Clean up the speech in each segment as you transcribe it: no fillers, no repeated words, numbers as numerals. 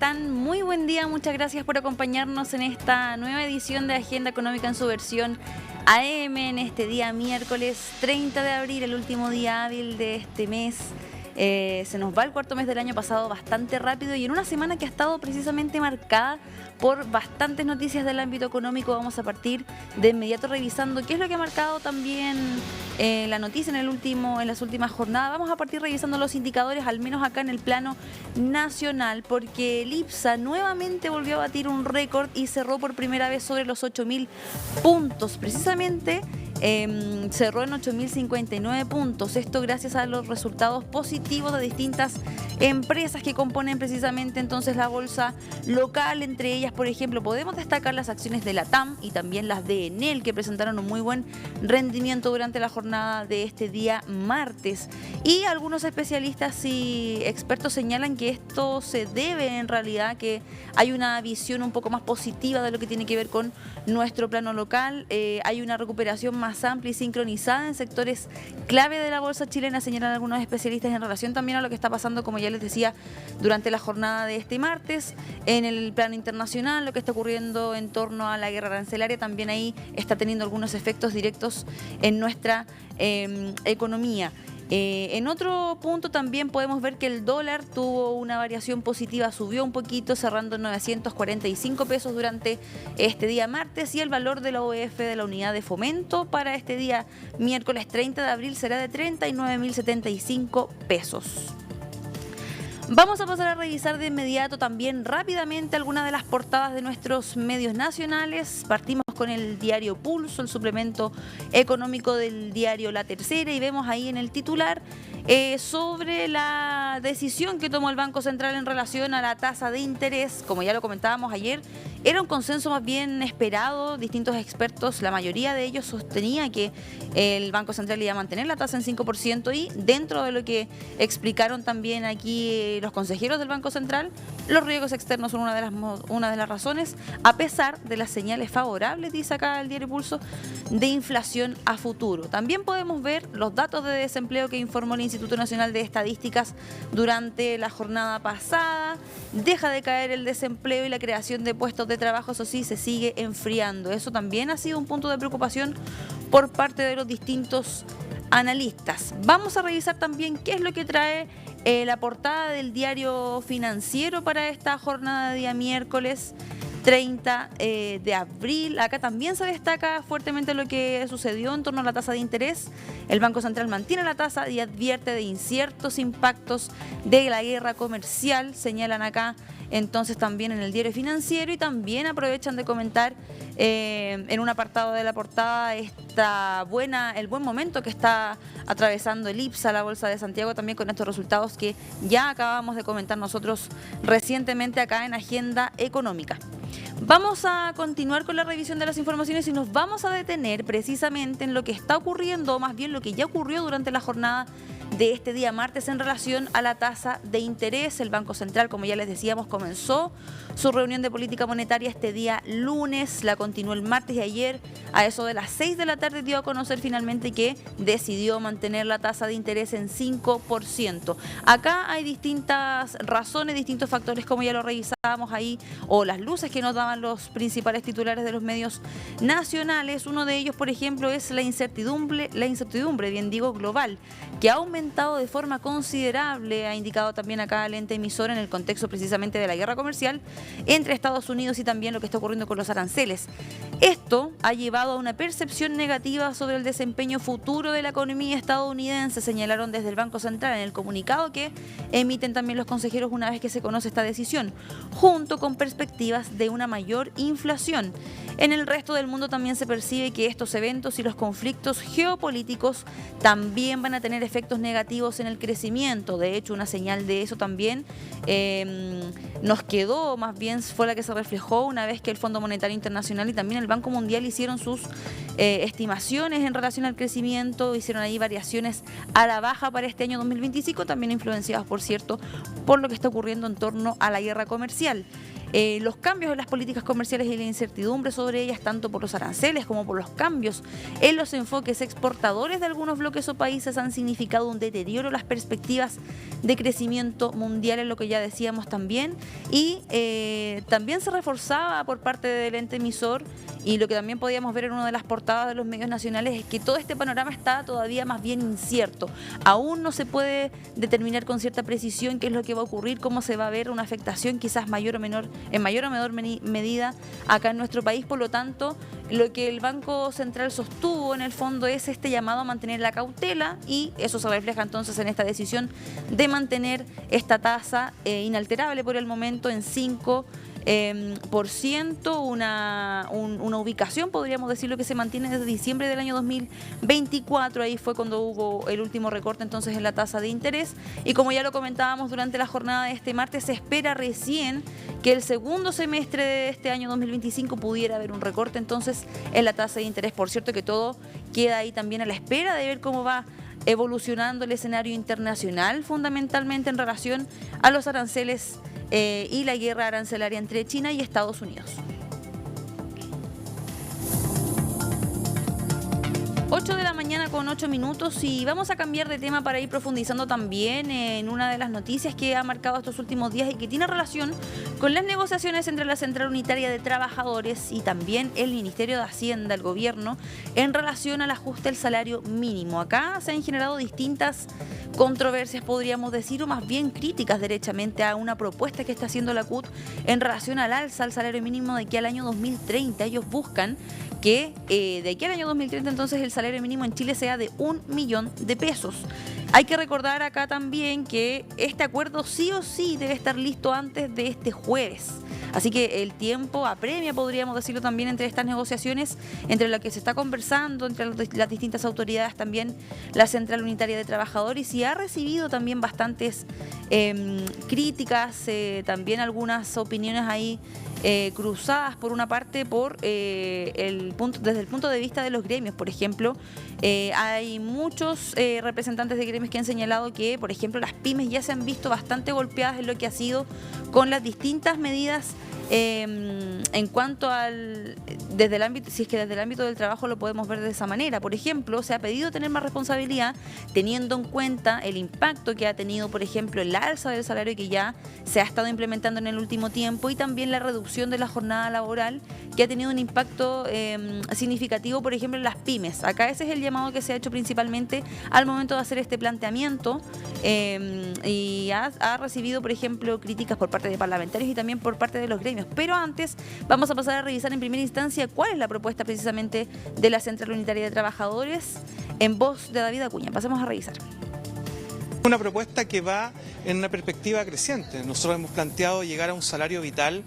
están? Muy buen día, muchas gracias por acompañarnos en esta nueva edición de Agenda Económica en su versión AM en este día miércoles 30 de abril, el último día hábil de este mes. Se nos va el cuarto mes del año pasado bastante rápido y en una semana que ha estado precisamente marcada por bastantes noticias del ámbito económico. Vamos a partir de inmediato revisando qué es lo que ha marcado también la noticia en las últimas jornadas. Vamos a partir revisando los indicadores, al menos acá en el plano nacional, porque el IPSA nuevamente volvió a batir un récord y cerró por primera vez sobre los 8.000 puntos. Precisamente cerró en 8.059 puntos, esto gracias a los resultados positivos de distintas empresas que componen precisamente entonces la bolsa local. Entre ellas, por ejemplo, podemos destacar las acciones de la TAM y también las de Enel, que presentaron un muy buen rendimiento durante la jornada de este día martes. Y algunos especialistas y expertos señalan que esto se debe en realidad que hay una visión un poco más positiva de lo que tiene que ver con nuestro plano local. Hay una recuperación más amplia y sincronizada en sectores clave de la bolsa chilena, señalan algunos especialistas en relación también a lo que está pasando, como ya les decía, durante la jornada de este martes. En el plano internacional, lo que está ocurriendo en torno a la guerra arancelaria también ahí está teniendo algunos efectos directos en nuestra economía. En otro punto también podemos ver que el dólar tuvo una variación positiva, subió un poquito, cerrando en 945 pesos durante este día martes, y el valor de la OEF de la unidad de fomento para este día miércoles 30 de abril será de 39.075 pesos. Vamos a pasar a revisar de inmediato también rápidamente algunas de las portadas de nuestros medios nacionales. Partimos con el diario Pulso, el suplemento económico del diario La Tercera, y vemos ahí en el titular sobre la decisión que tomó el Banco Central en relación a la tasa de interés. Como ya lo comentábamos ayer, era un consenso más bien esperado. Distintos expertos, la mayoría de ellos, sostenía que el Banco Central iba a mantener la tasa en 5%, y dentro de lo que explicaron también aquí los consejeros del Banco Central, los riesgos externos son una de las razones, a pesar de las señales favorables, dice acá el diario Pulso, de inflación a futuro. También podemos ver los datos de desempleo que informó el Instituto Nacional de Estadísticas durante la jornada pasada. Deja de caer el desempleo y la creación de puestos de trabajo, eso sí, se sigue enfriando. Eso también ha sido un punto de preocupación por parte de los distintos analistas. Vamos a revisar también qué es lo que trae la portada del diario Financiero para esta jornada de día miércoles 30 de abril. Acá también se destaca fuertemente lo que sucedió en torno a la tasa de interés. El Banco Central mantiene la tasa y advierte de inciertos impactos de la guerra comercial, señalan acá entonces también en el diario Financiero, y también aprovechan de comentar en un apartado de la portada el buen momento que está atravesando el IPSA, la Bolsa de Santiago, también con estos resultados que ya acabamos de comentar nosotros recientemente acá en Agenda Económica. Vamos a continuar con la revisión de las informaciones y nos vamos a detener precisamente en lo que está ocurriendo, o más bien lo que ya ocurrió durante la jornada de este día martes en relación a la tasa de interés. El Banco Central, como ya les decíamos, comenzó su reunión de política monetaria este día lunes, la continuó el martes, y ayer a eso de las 6 de la tarde dio a conocer finalmente que decidió mantener la tasa de interés en 5%. Acá hay distintas razones, distintos factores, como ya lo revisábamos ahí, o las luces que nos daban los principales titulares de los medios nacionales. Uno de ellos, por ejemplo, es la incertidumbre, bien digo, global, que ha aumentado de forma considerable, ha indicado también acá el ente emisor, en el contexto precisamente de la guerra comercial entre Estados Unidos y también lo que está ocurriendo con los aranceles. Esto ha llevado a una percepción negativa sobre el desempeño futuro de la economía estadounidense, señalaron desde el Banco Central en el comunicado que emiten también los consejeros una vez que se conoce esta decisión, junto con perspectivas de una mayor inflación. En el resto del mundo también se percibe que estos eventos y los conflictos geopolíticos también van a tener efectos negativos en el crecimiento. De hecho, una señal de eso también nos quedó, más bien fue la que se reflejó una vez que el Fondo Monetario Internacional y también el Banco Mundial hicieron sus estimaciones en relación al crecimiento, hicieron ahí variaciones a la baja para este año 2025, también influenciados, por cierto, por lo que está ocurriendo en torno a la guerra comercial. los cambios en las políticas comerciales y la incertidumbre sobre ellas, tanto por los aranceles como por los cambios en los enfoques exportadores de algunos bloques o países, han significado un deterioro en las perspectivas de crecimiento mundial, en lo que ya decíamos también, y también se reforzaba por parte del ente emisor, y lo que también podíamos ver en una de las portadas de los medios nacionales es que todo este panorama está todavía más bien incierto. Aún no se puede determinar con cierta precisión qué es lo que va a ocurrir, cómo se va a ver una afectación quizás en mayor o menor medida acá en nuestro país. Por lo tanto, lo que el Banco Central sostuvo en el fondo es este llamado a mantener la cautela, y eso se refleja entonces en esta decisión de mantener esta tasa inalterable por el momento en 5%, una ubicación, podríamos decirlo, que se mantiene desde diciembre del año 2024. Ahí fue cuando hubo el último recorte entonces en la tasa de interés, y como ya lo comentábamos durante la jornada de este martes, se espera recién que el segundo semestre de este año 2025 pudiera haber un recorte entonces en la tasa de interés. Por cierto que todo queda ahí también a la espera de ver cómo va evolucionando el escenario internacional, fundamentalmente en relación a los aranceles y la guerra arancelaria entre China y Estados Unidos. 8 de la mañana con 8 minutos, y vamos a cambiar de tema para ir profundizando también en una de las noticias que ha marcado estos últimos días y que tiene relación con las negociaciones entre la Central Unitaria de Trabajadores y también el Ministerio de Hacienda, el gobierno, en relación al ajuste del salario mínimo. Acá se han generado distintas controversias, podríamos decir, o más bien críticas derechamente a una propuesta que está haciendo la CUT en relación al alza al salario mínimo de aquí al año 2030. Ellos buscan que de aquí al año 2030 entonces el salario mínimo en Chile sea de 1 millón de pesos. Hay que recordar acá también que este acuerdo sí o sí debe estar listo antes de este jueves. Así que el tiempo apremia, podríamos decirlo, también entre estas negociaciones, entre lo que se está conversando, entre las distintas autoridades, también la Central Unitaria de Trabajadores, y ha recibido también bastantes críticas, también algunas opiniones ahí cruzadas, por una parte desde el punto de vista de los gremios. Por ejemplo, hay muchos representantes de gremios que han señalado que, por ejemplo, las pymes ya se han visto bastante golpeadas en lo que ha sido con las distintas medidas en cuanto desde el ámbito, si es que desde el ámbito del trabajo lo podemos ver de esa manera. Por ejemplo, se ha pedido tener más responsabilidad teniendo en cuenta el impacto que ha tenido, por ejemplo, el alza del salario que ya se ha estado implementando en el último tiempo, y también la reducción de la jornada laboral, que ha tenido un impacto significativo, por ejemplo, en las pymes. Acá ese es el llamado que se ha hecho principalmente al momento de hacer este planteamiento, y ha recibido, por ejemplo, críticas por parte de parlamentarios y también por parte de los gremios. Pero antes vamos a pasar a revisar en primera instancia cuál es la propuesta precisamente de la Central Unitaria de Trabajadores, en voz de David Acuña. Pasemos a revisar. Una propuesta que va en una perspectiva creciente. Nosotros hemos planteado llegar a un salario vital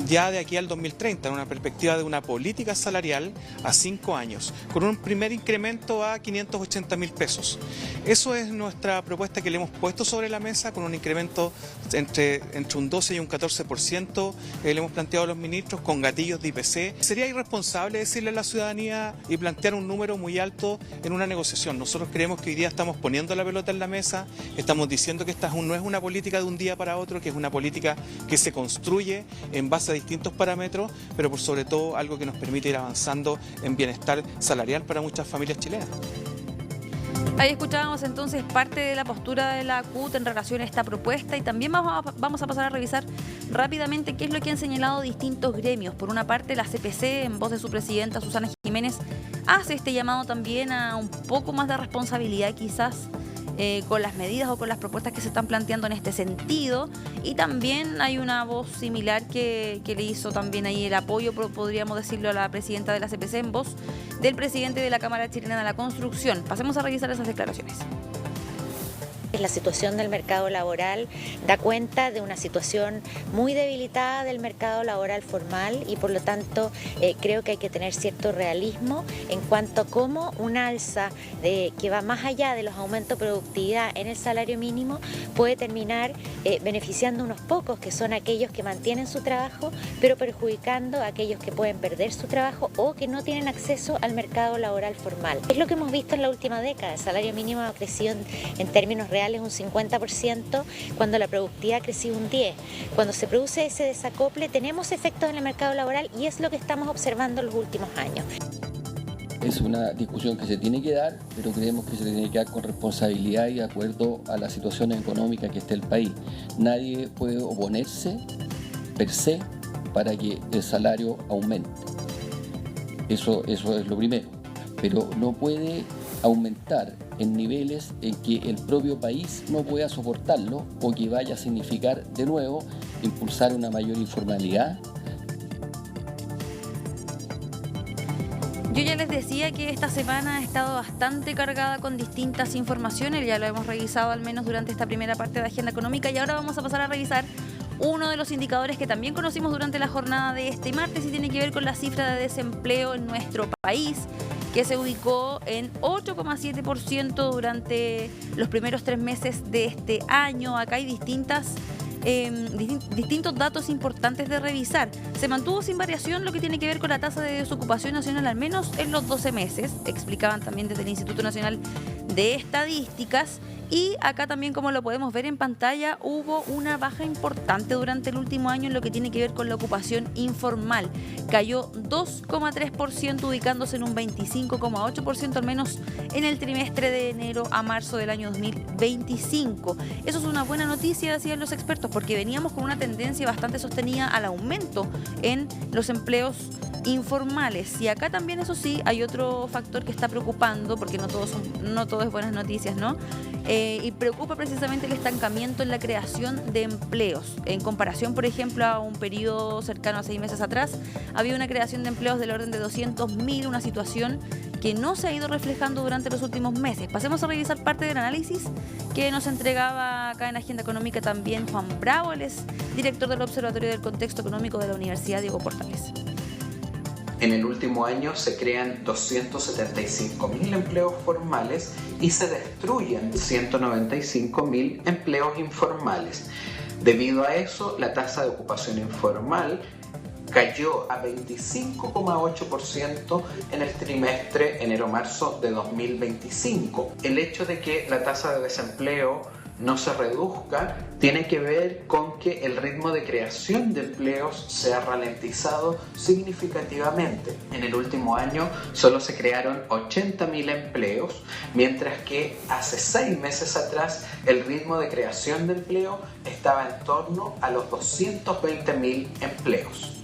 ya de aquí al 2030, en una perspectiva de una política salarial a 5 años, con un primer incremento a 580.000 pesos. Eso es nuestra propuesta que le hemos puesto sobre la mesa, con un incremento entre un 12 y un 14%, le hemos planteado a los ministros con gatillos de IPC. Sería irresponsable decirle a la ciudadanía y plantear un número muy alto en una negociación. Nosotros creemos que hoy día estamos poniendo la pelota en la mesa, estamos diciendo que esta no es una política de un día para otro, que es una política que se construye en base a distintos parámetros, pero por sobre todo algo que nos permite ir avanzando en bienestar salarial para muchas familias chilenas. Ahí escuchábamos entonces parte de la postura de la CUT en relación a esta propuesta, y también vamos a pasar a revisar rápidamente qué es lo que han señalado distintos gremios. Por una parte, la CPC, en voz de su presidenta Susana Jiménez, hace este llamado también a un poco más de responsabilidad quizás con las medidas o con las propuestas que se están planteando en este sentido, y también hay una voz similar que le hizo también ahí el apoyo, podríamos decirlo, a la presidenta de la CPC, en voz del presidente de la Cámara Chilena de la Construcción. Pasemos a revisar esas declaraciones. La situación del mercado laboral da cuenta de una situación muy debilitada del mercado laboral formal, y por lo tanto creo que hay que tener cierto realismo en cuanto a cómo un alza que va más allá de los aumentos de productividad en el salario mínimo puede terminar beneficiando a unos pocos, que son aquellos que mantienen su trabajo, pero perjudicando a aquellos que pueden perder su trabajo o que no tienen acceso al mercado laboral formal. Es lo que hemos visto en la última década. El salario mínimo ha crecido en términos reales laborales un 50% cuando la productividad ha crecido un 10%. Cuando se produce ese desacople tenemos efectos en el mercado laboral y es lo que estamos observando en los últimos años. Es una discusión que se tiene que dar, pero creemos que se tiene que dar con responsabilidad y de acuerdo a la situación económica que esté el país. Nadie puede oponerse per se para que el salario aumente. Eso es lo primero, pero no puede aumentar en niveles en que el propio país no pueda soportarlo o que vaya a significar de nuevo impulsar una mayor informalidad. Yo ya les decía que esta semana ha estado bastante cargada con distintas informaciones, ya lo hemos revisado al menos durante esta primera parte de Agenda Económica y ahora vamos a pasar a revisar uno de los indicadores que también conocimos durante la jornada de este martes y tiene que ver con la cifra de desempleo en nuestro país, que se ubicó en 8,7% durante los primeros 3 meses de este año. Acá hay distintos datos importantes de revisar. Se mantuvo sin variación lo que tiene que ver con la tasa de desocupación nacional, al menos en los 12 meses, explicaban también desde el Instituto Nacional de Estadísticas. Y acá también, como lo podemos ver en pantalla, hubo una baja importante durante el último año en lo que tiene que ver con la ocupación informal. Cayó 2,3%, ubicándose en un 25,8% al menos en el trimestre de enero a marzo del año 2025. Eso es una buena noticia, decían los expertos, porque veníamos con una tendencia bastante sostenida al aumento en los empleos informales. Y acá también, eso sí, hay otro factor que está preocupando, porque no todo es buenas noticias, ¿no? Y preocupa precisamente el estancamiento en la creación de empleos. En comparación, por ejemplo, a un periodo cercano a 6 meses atrás, había una creación de empleos del orden de 200.000, una situación que no se ha ido reflejando durante los últimos meses. Pasemos a revisar parte del análisis que nos entregaba acá en Agenda Económica también Juan Bravo, él es director del Observatorio del Contexto Económico de la Universidad Diego Portales. En el último año se crean 275.000 empleos formales y se destruyen 195.000 empleos informales. Debido a eso, la tasa de ocupación informal cayó a 25,8% en el trimestre enero-marzo de 2025. El hecho de que la tasa de desempleo no se reduzca tiene que ver con que el ritmo de creación de empleos se ha ralentizado significativamente. En el último año solo se crearon 80.000 empleos, mientras que hace 6 meses atrás el ritmo de creación de empleo estaba en torno a los 220.000 empleos.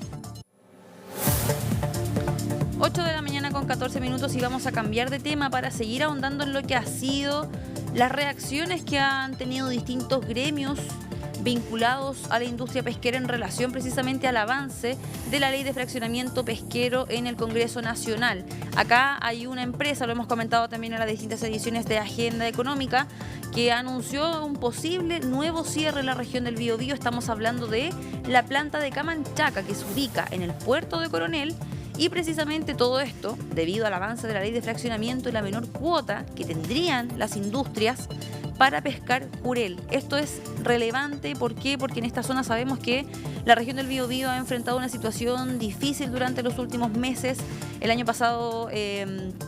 8 de la mañana con 14 minutos y vamos a cambiar de tema para seguir ahondando en lo que ha sido las reacciones que han tenido distintos gremios vinculados a la industria pesquera en relación precisamente al avance de la ley de fraccionamiento pesquero en el Congreso Nacional. Acá hay una empresa, lo hemos comentado también en las distintas ediciones de Agenda Económica, que anunció un posible nuevo cierre en la región del Biobío. Estamos hablando de la planta de Camanchaca, que se ubica en el puerto de Coronel. Y precisamente todo esto, debido al avance de la ley de fraccionamiento y la menor cuota que tendrían las industrias para pescar jurel. Esto es relevante, ¿por qué? Porque en esta zona sabemos que la región del Biobío ha enfrentado una situación difícil durante los últimos meses. El año pasado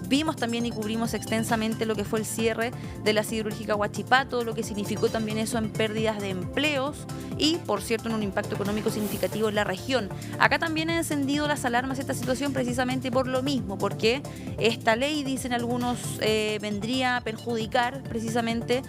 vimos también y cubrimos extensamente lo que fue el cierre de la siderúrgica Huachipato, lo que significó también eso en pérdidas de empleos y, por cierto, en un impacto económico significativo en la región. Acá también han encendido las alarmas esta situación precisamente por lo mismo, porque esta ley, dicen algunos, vendría a perjudicar precisamente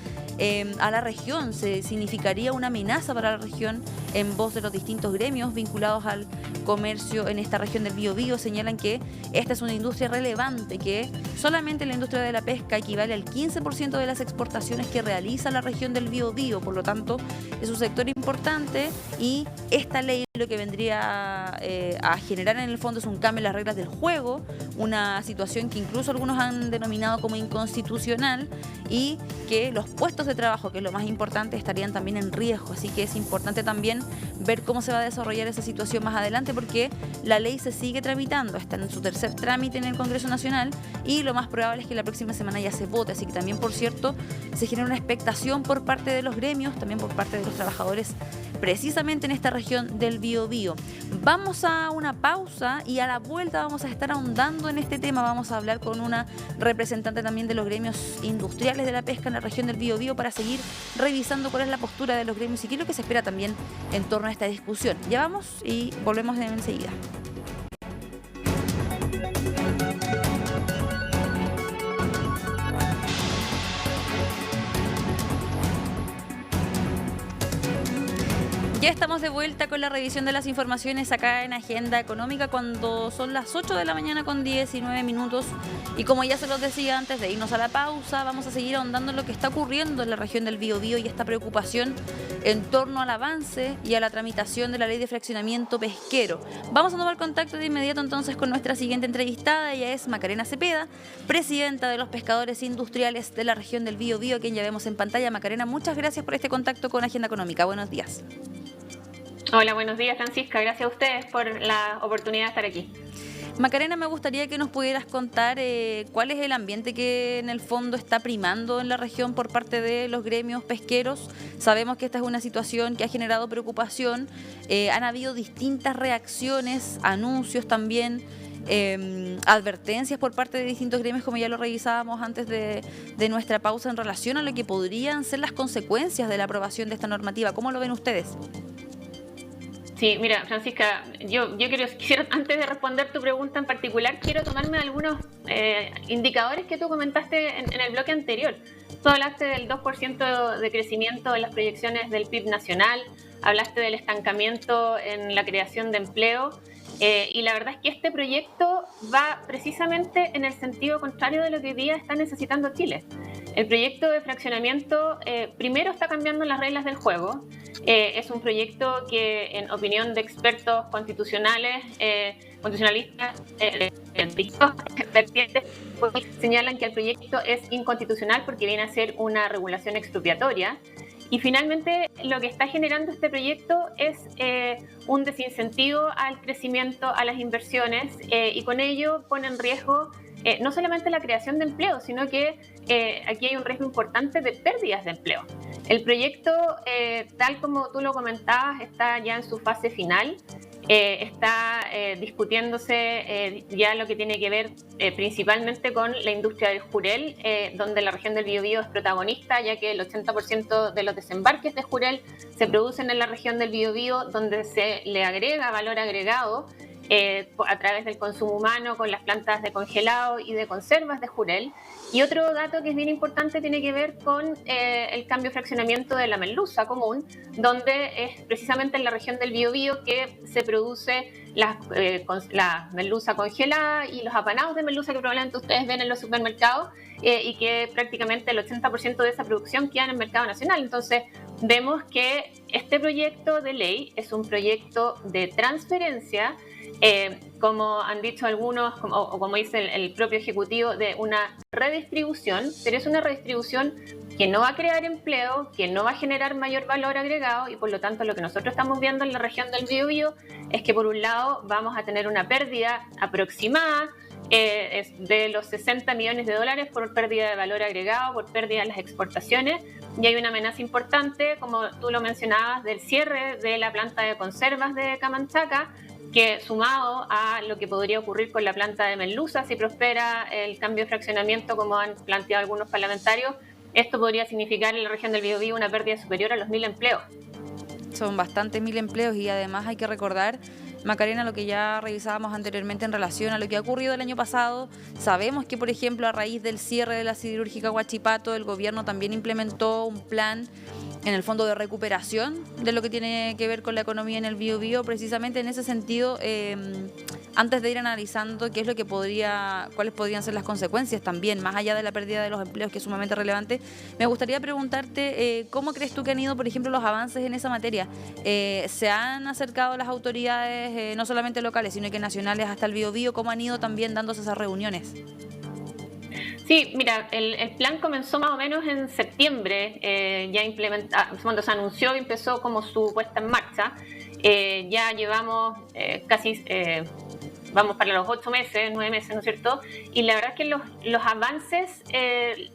a la región, se significaría una amenaza para la región. En voz de los distintos gremios vinculados al comercio en esta región del Biobío señalan que esta es una industria relevante, que solamente la industria de la pesca equivale al 15% de las exportaciones que realiza la región del Biobío, por lo tanto es un sector importante y esta ley lo que vendría a generar en el fondo es un cambio en las reglas del juego, una situación que incluso algunos han denominado como inconstitucional y que los puestos de trabajo, que es lo más importante, estarían también en riesgo, así que es importante también ver cómo se va a desarrollar esa situación más adelante, porque la ley se sigue tramitando, está en su tercer trámite en el Congreso Nacional y lo más probable es que la próxima semana ya se vote, así que también, por cierto, se genera una expectación por parte de los gremios, también por parte de los trabajadores precisamente en esta región del Biobío. Vamos a una pausa y a la vuelta vamos a estar ahondando en este tema. Vamos a hablar con una representante también de los gremios industriales de la pesca en la región del Biobío para seguir revisando cuál es la postura de los gremios y qué es lo que se espera también en torno a esta discusión. Ya vamos y volvemos enseguida. Ya estamos de vuelta con la revisión de las informaciones acá en Agenda Económica cuando son las 8 de la mañana con 19 minutos y como ya se los decía antes de irnos a la pausa, vamos a seguir ahondando en lo que está ocurriendo en la región del Biobío y esta preocupación en torno al avance y a la tramitación de la ley de fraccionamiento pesquero. Vamos a tomar contacto de inmediato entonces con nuestra siguiente entrevistada. Ella es Macarena Cepeda, presidenta de los pescadores industriales de la región del Biobío, a quien ya vemos en pantalla. Macarena, muchas gracias por este contacto con Agenda Económica. Buenos días. Hola, buenos días, Francisca. Gracias a ustedes por la oportunidad de estar aquí. Macarena, me gustaría que nos pudieras contar cuál es el ambiente que en el fondo está primando en la región por parte de los gremios pesqueros. Sabemos que esta es una situación que ha generado preocupación. Han habido distintas reacciones, anuncios también, advertencias por parte de distintos gremios, como ya lo revisábamos antes de nuestra pausa, en relación a lo que podrían ser las consecuencias de la aprobación de esta normativa. ¿Cómo lo ven ustedes? Sí, mira, Francisca, yo quisiera, antes de responder tu pregunta en particular, quiero tomarme algunos indicadores que tú comentaste en el bloque anterior. Tú hablaste del 2% de crecimiento en las proyecciones del PIB nacional, hablaste del estancamiento en la creación de empleo, y la verdad es que este proyecto va precisamente en el sentido contrario de lo que hoy día está necesitando Chile. El proyecto de fraccionamiento primero está cambiando las reglas del juego. Es un proyecto que, en opinión de expertos constitucionales, constitucionalistas, vertientes, señalan que el proyecto es inconstitucional porque viene a ser una regulación expropiatoria. Y finalmente lo que está generando este proyecto es un desincentivo al crecimiento, a las inversiones, y con ello pone en riesgo no solamente la creación de empleo, sino que aquí hay un riesgo importante de pérdidas de empleo. El proyecto, tal como tú lo comentabas, está ya en su fase final. Está discutiéndose ya lo que tiene que ver principalmente con la industria del jurel, donde la región del Biobío es protagonista, ya que el 80% de los desembarques de jurel se producen en la región del Biobío, donde se le agrega valor agregado a través del consumo humano con las plantas de congelado y de conservas de jurel. Y otro dato que es bien importante tiene que ver con el cambio de fraccionamiento de la merluza común, donde es precisamente en la región del Biobío que se produce la merluza congelada y los apanados de merluza que probablemente ustedes ven en los supermercados, y que prácticamente el 80% de esa producción queda en el mercado nacional. Entonces vemos que este proyecto de ley es un proyecto de transferencia, como han dicho algunos, o como dice el propio Ejecutivo, de una redistribución, pero es una redistribución que no va a crear empleo, que no va a generar mayor valor agregado, y por lo tanto lo que nosotros estamos viendo en la región del Biobío es que por un lado vamos a tener una pérdida aproximada de los 60 millones de dólares por pérdida de valor agregado, por pérdida de las exportaciones, y hay una amenaza importante, como tú lo mencionabas, del cierre de la planta de conservas de Camanchaca, que sumado a lo que podría ocurrir con la planta de merluza si prospera el cambio de fraccionamiento, como han planteado algunos parlamentarios, esto podría significar en la región del Biobío una pérdida superior a los 1.000 empleos. Son bastantes 1.000 empleos y además hay que recordar, Macarena, lo que ya revisábamos anteriormente en relación a lo que ha ocurrido el año pasado. Sabemos que, por ejemplo, a raíz del cierre de la siderúrgica Huachipato, el gobierno también implementó un plan en el fondo de recuperación de lo que tiene que ver con la economía en el Biobío. Precisamente en ese sentido, antes de ir analizando qué es lo que cuáles podrían ser las consecuencias también, más allá de la pérdida de los empleos, que es sumamente relevante, me gustaría preguntarte cómo crees tú que han ido, por ejemplo, los avances en esa materia. ¿Se han acercado las autoridades, no solamente locales, sino que nacionales, hasta el Biobío? ¿Cómo han ido también dándose esas reuniones? Sí, mira, el plan comenzó más o menos en septiembre, cuando se anunció y empezó como su puesta en marcha. Ya llevamos casi, vamos para los 8 meses, 9 meses, ¿no es cierto? Y la verdad es que los avances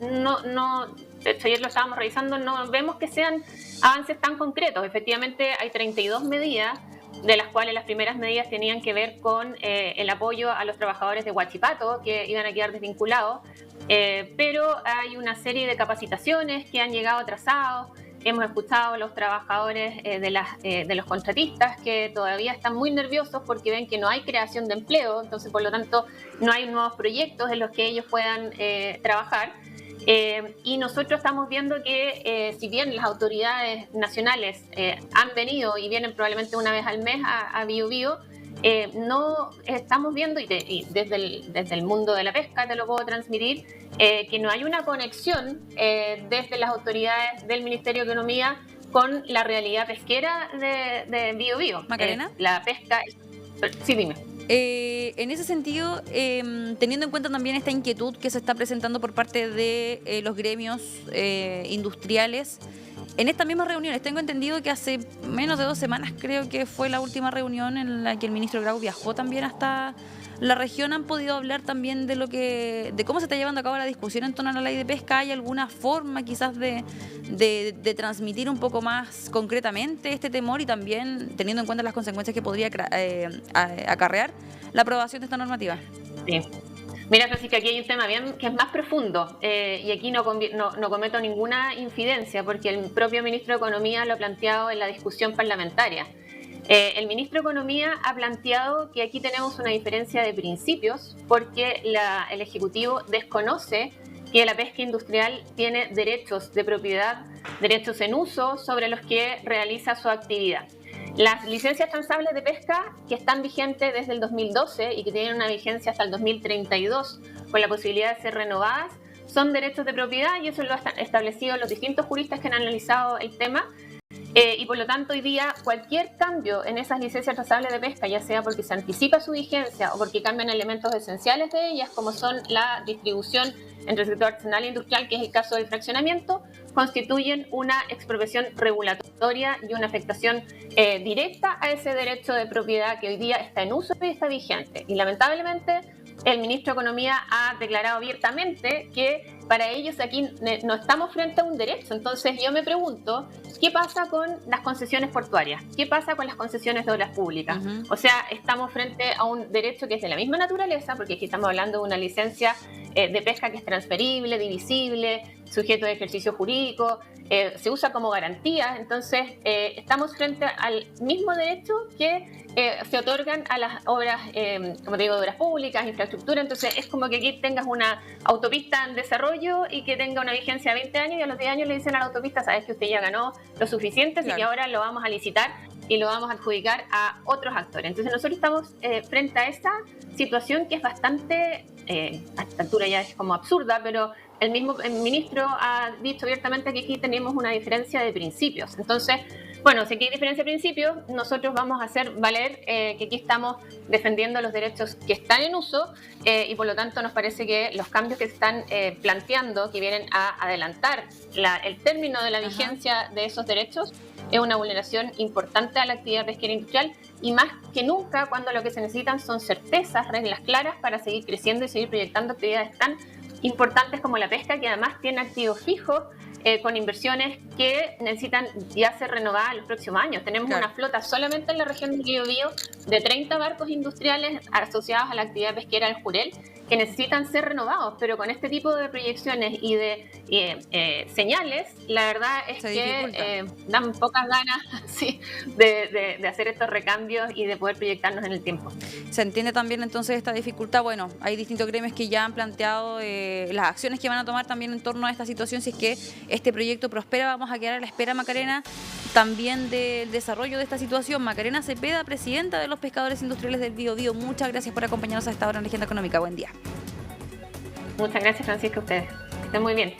no de hecho ayer lo estábamos revisando, no vemos que sean avances tan concretos. Efectivamente hay 32 medidas, de las cuales las primeras medidas tenían que ver con el apoyo a los trabajadores de Huachipato, que iban a quedar desvinculados, pero hay una serie de capacitaciones que han llegado atrasados. Hemos escuchado a los trabajadores de los contratistas que todavía están muy nerviosos porque ven que no hay creación de empleo, entonces por lo tanto no hay nuevos proyectos en los que ellos puedan trabajar. Y nosotros estamos viendo que si bien las autoridades nacionales han venido y vienen probablemente una vez al mes a Bío Bío, no estamos viendo, y desde el mundo de la pesca te lo puedo transmitir, que no hay una conexión desde las autoridades del Ministerio de Economía con la realidad pesquera de Bío Bío. ¿Macarena? La pesca... Sí, dime. En ese sentido, teniendo en cuenta también esta inquietud que se está presentando por parte de los gremios industriales, en estas mismas reuniones, tengo entendido que hace menos de 2 semanas creo que fue la última reunión en la que el ministro Grau viajó también hasta la región. ¿Han podido hablar también de cómo se está llevando a cabo la discusión en torno a la ley de pesca? ¿Hay alguna forma quizás de transmitir un poco más concretamente este temor y también teniendo en cuenta las consecuencias que podría acarrear la aprobación de esta normativa? Sí. Mira, Francisca, aquí hay un tema bien que es más profundo y aquí no cometo ninguna infidencia porque el propio ministro de Economía lo ha planteado en la discusión parlamentaria. El ministro de Economía ha planteado que aquí tenemos una diferencia de principios porque el Ejecutivo desconoce que la pesca industrial tiene derechos de propiedad, derechos en uso sobre los que realiza su actividad. Las licencias transables de pesca que están vigentes desde el 2012 y que tienen una vigencia hasta el 2032 con la posibilidad de ser renovadas son derechos de propiedad y eso lo han establecido los distintos juristas que han analizado el tema. Y por lo tanto hoy día cualquier cambio en esas licencias transables de pesca, ya sea porque se anticipa su vigencia o porque cambian elementos esenciales de ellas, como son la distribución entre el sector artesanal e industrial, que es el caso del fraccionamiento, constituyen una expropiación regulatoria y una afectación directa a ese derecho de propiedad que hoy día está en uso y está vigente. Y lamentablemente el ministro de Economía ha declarado abiertamente que para ellos aquí no estamos frente a un derecho. Entonces yo me pregunto, ¿qué pasa con las concesiones portuarias? ¿Qué pasa con las concesiones de obras públicas? O sea, estamos frente a un derecho que es de la misma naturaleza, porque aquí estamos hablando de una licencia de pesca que es transferible, divisible, sujeto de ejercicio jurídico, se usa como garantía. Entonces estamos frente al mismo derecho que se otorgan a las obras, como te digo, de obras públicas, infraestructura. Entonces es como que aquí tengas una autopista en desarrollo y que tenga una vigencia de 20 años y a los 10 años le dicen a la autopista, sabes que usted ya ganó lo suficiente, así que ahora lo vamos a licitar y lo vamos a adjudicar a otros actores. Entonces nosotros estamos frente a esa situación que es bastante, a esta altura ya es como absurda, pero el ministro ha dicho abiertamente que aquí tenemos una diferencia de principios. Entonces, bueno, si aquí hay diferencia de principios, nosotros vamos a hacer valer que aquí estamos defendiendo los derechos que están en uso y por lo tanto nos parece que los cambios que se están planteando, que vienen a adelantar el término de la vigencia de esos derechos, es una vulneración importante a la actividad pesquera industrial y más que nunca cuando lo que se necesitan son certezas, reglas claras para seguir creciendo y seguir proyectando actividades tan importantes como la pesca, que además tiene activos fijos con inversiones que necesitan ya ser renovadas en los próximos años. Tenemos una flota solamente en la región de Bío Bío de 30 barcos industriales asociados a la actividad pesquera del Jurel que necesitan ser renovados, pero con este tipo de proyecciones y de señales, la verdad es que dan pocas ganas ¿sí? de hacer estos recambios y de poder proyectarnos en el tiempo. Se entiende también entonces esta dificultad. Bueno, hay distintos gremios que ya han planteado las acciones que van a tomar también en torno a esta situación. Si es que este proyecto prospera, vamos a quedar a la espera, Macarena, también del desarrollo de esta situación. Macarena Cepeda, presidenta de los pescadores industriales del Bío Bío, muchas gracias por acompañarnos a esta hora en Agenda Económica. Buen día. Muchas gracias, Francisca, a ustedes. Que estén muy bien.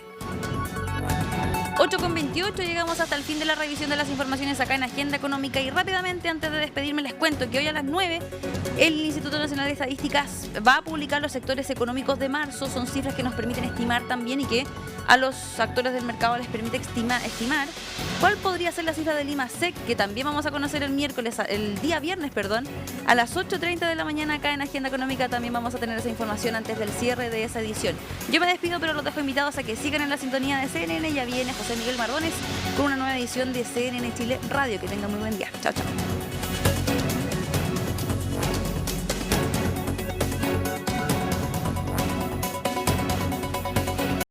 8:28, llegamos hasta el fin de la revisión de las informaciones acá en Agenda Económica y rápidamente antes de despedirme les cuento que hoy a las 9 el Instituto Nacional de Estadísticas va a publicar los sectores económicos de marzo, son cifras que nos permiten estimar también y que a los actores del mercado les permite estimar cuál podría ser la cifra del IMASEC, que también vamos a conocer el día viernes, a las 8:30 de la mañana acá en Agenda Económica también vamos a tener esa información antes del cierre de esa edición. Yo me despido, pero los dejo invitados a que sigan en la sintonía de CNN. Ya viene José Miguel Mardones con una nueva edición de CNN Chile Radio. Que tengan muy buen día. Chao, chao.